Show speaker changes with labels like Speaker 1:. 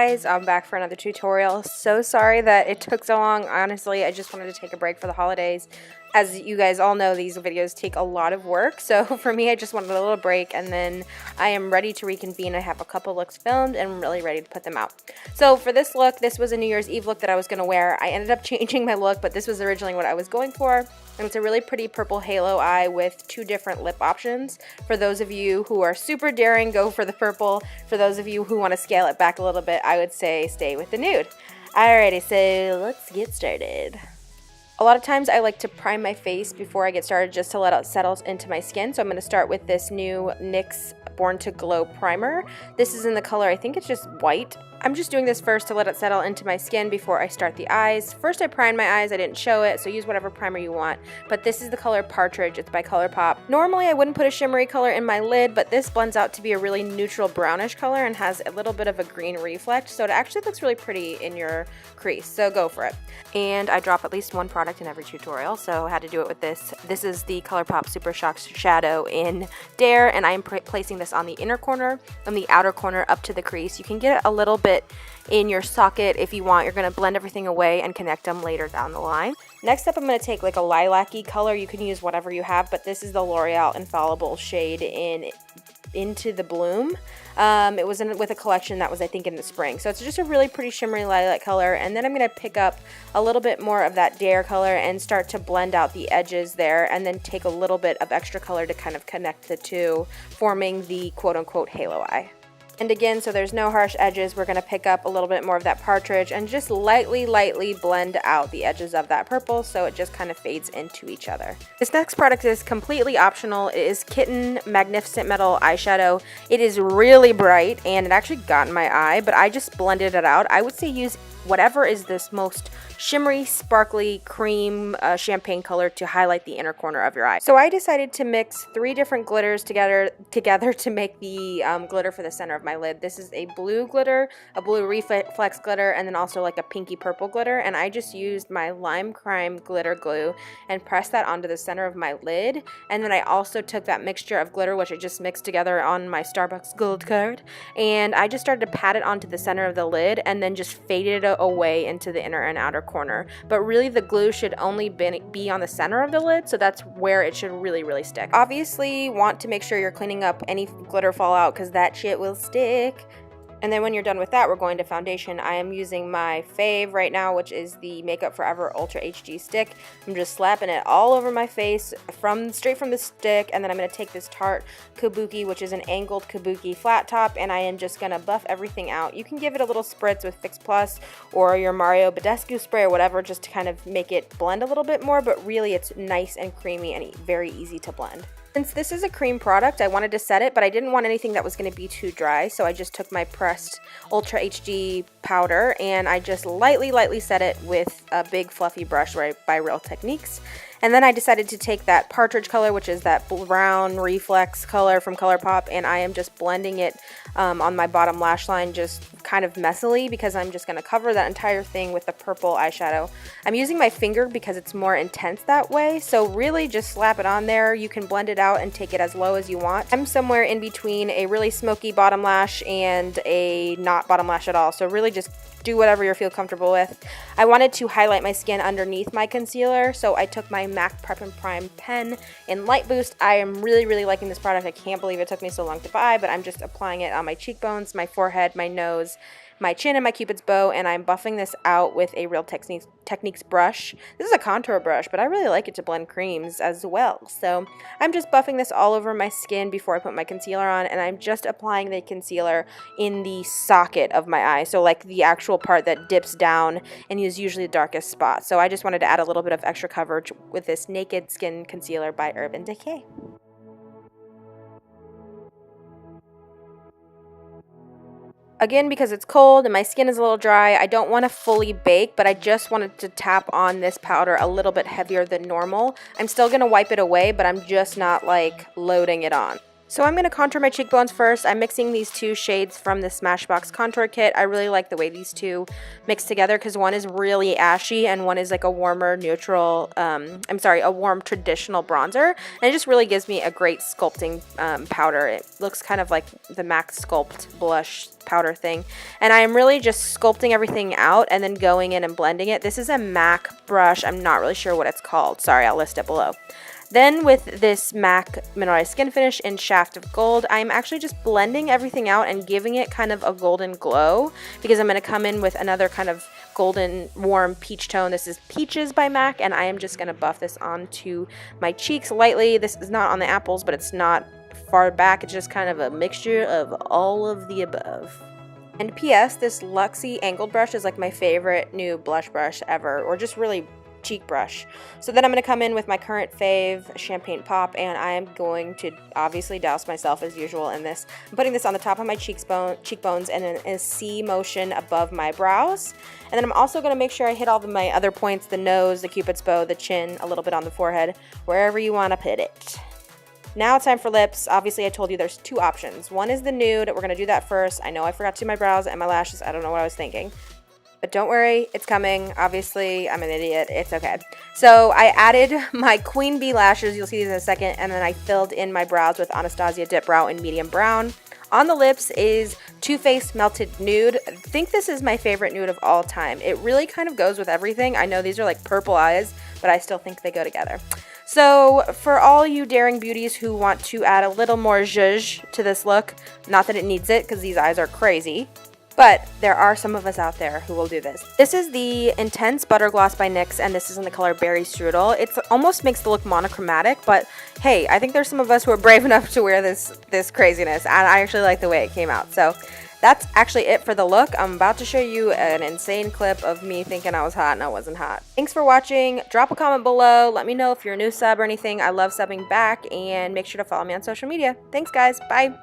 Speaker 1: guys, I'm back for another tutorial. So sorry that it took so long. Honestly, I just wanted to take a break for the holidays. As you guys all know, these videos take a lot of work, so for me I just wanted a little break, and then I am ready to reconvene. I have a couple looks filmed and I'm really ready to put them out. So for this look, this was a New Year's Eve look that I was going to wear. I ended up changing my look, but this was originally what I was going for, and it's a really pretty purple halo eye with two different lip options. For those of you who are super daring, go for the purple. For those of you who want to scale it back a little bit, I would say stay with the nude. Alrighty, so let's get started. A lot of times I like to prime my face before I get started just to let it settle into my skin. So I'm going to start with this new NYX Born to Glow primer. This is in the color, I think it's just white. I'm just doing this first to let it settle into my skin before I start the eyes. First I primed my eyes, I didn't show it, so use whatever primer you want. But this is the color Partridge, it's by ColourPop. Normally I wouldn't put a shimmery color in my lid, but this blends out to be a really neutral brownish color and has a little bit of a green reflect, so it actually looks really pretty in your crease, so go for it. And I drop at least one product in every tutorial, so I had to do it with this. This is the ColourPop Super Shock Shadow in Dare, and I am placing this on the inner corner and the outer corner up to the crease. You can get a little bit in your socket if you want. You're going to blend everything away and connect them later down the line. Next up, I'm going to take like a lilac-y color. You can use whatever you have, but this is the L'Oreal Infallible shade in Into the Bloom. It was with a collection that was, I think, in the spring. So it's just a really pretty shimmery lilac color. And then I'm going to pick up a little bit more of that Dare color and start to blend out the edges there, and then take a little bit of extra color to kind of connect the two, forming the quote-unquote halo eye. And again, so there's no harsh edges, we're going to pick up a little bit more of that Partridge and just lightly blend out the edges of that purple so it just kind of fades into each other. This next product is completely optional. It is Kitten Magnificent Metal Eyeshadow. It is really bright and it actually got in my eye, but I just blended it out. I would say use whatever is this most shimmery, sparkly, cream, champagne color to highlight the inner corner of your eye. So I decided to mix 3 different glitters together to make the glitter for the center of my lid. This is a blue glitter, a blue reflex glitter, and then also like a pinky purple glitter. And I just used my LIMECRIME glitter glue and pressed that onto the center of my lid. And then I also took that mixture of glitter, which I just mixed together on my Starbucks gold card, and I just started to pat it onto the center of the lid and then just faded it away into the inner and outer corner. But really the glue should only be on the center of the lid, so that's where it should really stick. Obviously want to make sure you're cleaning up any glitter fallout because that shit will stick. And then when you're done with that, we're going to foundation. I am using my fave right now, which is the Makeup Forever Ultra HD stick. I'm just slapping it all over my face straight from the stick, and then I'm going to take this Tarte Kabuki, which is an angled Kabuki flat top, and I am just going to buff everything out. You can give it a little spritz with Fix Plus or your Mario Badescu spray or whatever, just to kind of make it blend a little bit more, but really it's nice and creamy and very easy to blend. Since this is a cream product, I wanted to set it, but I didn't want anything that was going to be too dry, so I just took my pressed Ultra HD powder and I just lightly set it with a big fluffy brush by Real Techniques. And then I decided to take that Partridge color, which is that brown reflex color from ColourPop, and I am just blending it on my bottom lash line just kind of messily because I'm just going to cover that entire thing with the purple eyeshadow. I'm using my finger because it's more intense that way, so really just slap it on there. You can blend it out and take it as low as you want. I'm somewhere in between a really smoky bottom lash and a not bottom lash at all, so really just do whatever you feel comfortable with. I wanted to highlight my skin underneath my concealer, so I took my MAC Prep and Prime pen in Light Boost. I am really liking this product. I can't believe it took me so long to buy, but I'm just applying it on my cheekbones, my forehead, my nose, my chin, and my cupid's bow, and I'm buffing this out with a Real Techniques brush. This is a contour brush, but I really like it to blend creams as well. So I'm just buffing this all over my skin before I put my concealer on, and I'm just applying the concealer in the socket of my eye, so like the actual part that dips down and is usually the darkest spot. So I just wanted to add a little bit of extra coverage with this Naked Skin Concealer by Urban Decay. Again, because it's cold and my skin is a little dry, I don't want to fully bake, but I just wanted to tap on this powder a little bit heavier than normal. I'm still going to wipe it away, but I'm just not like loading it on. So I'm going to contour my cheekbones first. I'm mixing these two shades from the Smashbox contour kit. I really like the way these two mix together because one is really ashy and one is like a warmer neutral, a warm traditional bronzer. And it just really gives me a great sculpting powder. It looks kind of like the MAC Sculpt blush powder thing. And I am really just sculpting everything out and then going in and blending it. This is a MAC brush. I'm not really sure what it's called. Sorry, I'll list it below. Then with this MAC Mineralized Skin Finish in Shaft of Gold, I'm actually just blending everything out and giving it kind of a golden glow because I'm going to come in with another kind of golden warm peach tone. This is Peaches by MAC, and I am just going to buff this onto my cheeks lightly. This is not on the apples, but it's not far back. It's just kind of a mixture of all of the above. And P.S. this Luxie angled brush is like my favorite new blush brush ever, or just really cheek brush. So then I'm going to come in with my current fave Champagne Pop, and I am going to obviously douse myself as usual in this. I'm putting this on the top of my cheekbones and then a C motion above my brows. And then I'm also going to make sure I hit all of my other points, the nose, the cupid's bow, the chin, a little bit on the forehead, wherever you want to put it. Now it's time for lips. Obviously, I told you there's two options. One is the nude. We're going to do that first. I know I forgot to do my brows and my lashes. I don't know what I was thinking. But don't worry, it's coming. Obviously, I'm an idiot. It's okay. So I added my Queen Bee lashes. You'll see these in a second. And then I filled in my brows with Anastasia Dip Brow in medium brown. On the lips is Too Faced Melted Nude. I think this is my favorite nude of all time. It really kind of goes with everything. I know these are like purple eyes, but I still think they go together. So for all you daring beauties who want to add a little more zhuzh to this look, not that it needs it because these eyes are crazy, but there are some of us out there who will do this. This is the Intense Butter Gloss by NYX, and this is in the color Berry Strudel. It almost makes the look monochromatic, but hey, I think there's some of us who are brave enough to wear this craziness, and I actually like the way it came out. So that's actually it for the look. I'm about to show you an insane clip of me thinking I was hot and I wasn't hot. Thanks for watching. Drop a comment below. Let me know if you're a new sub or anything. I love subbing back, and make sure to follow me on social media. Thanks, guys. Bye.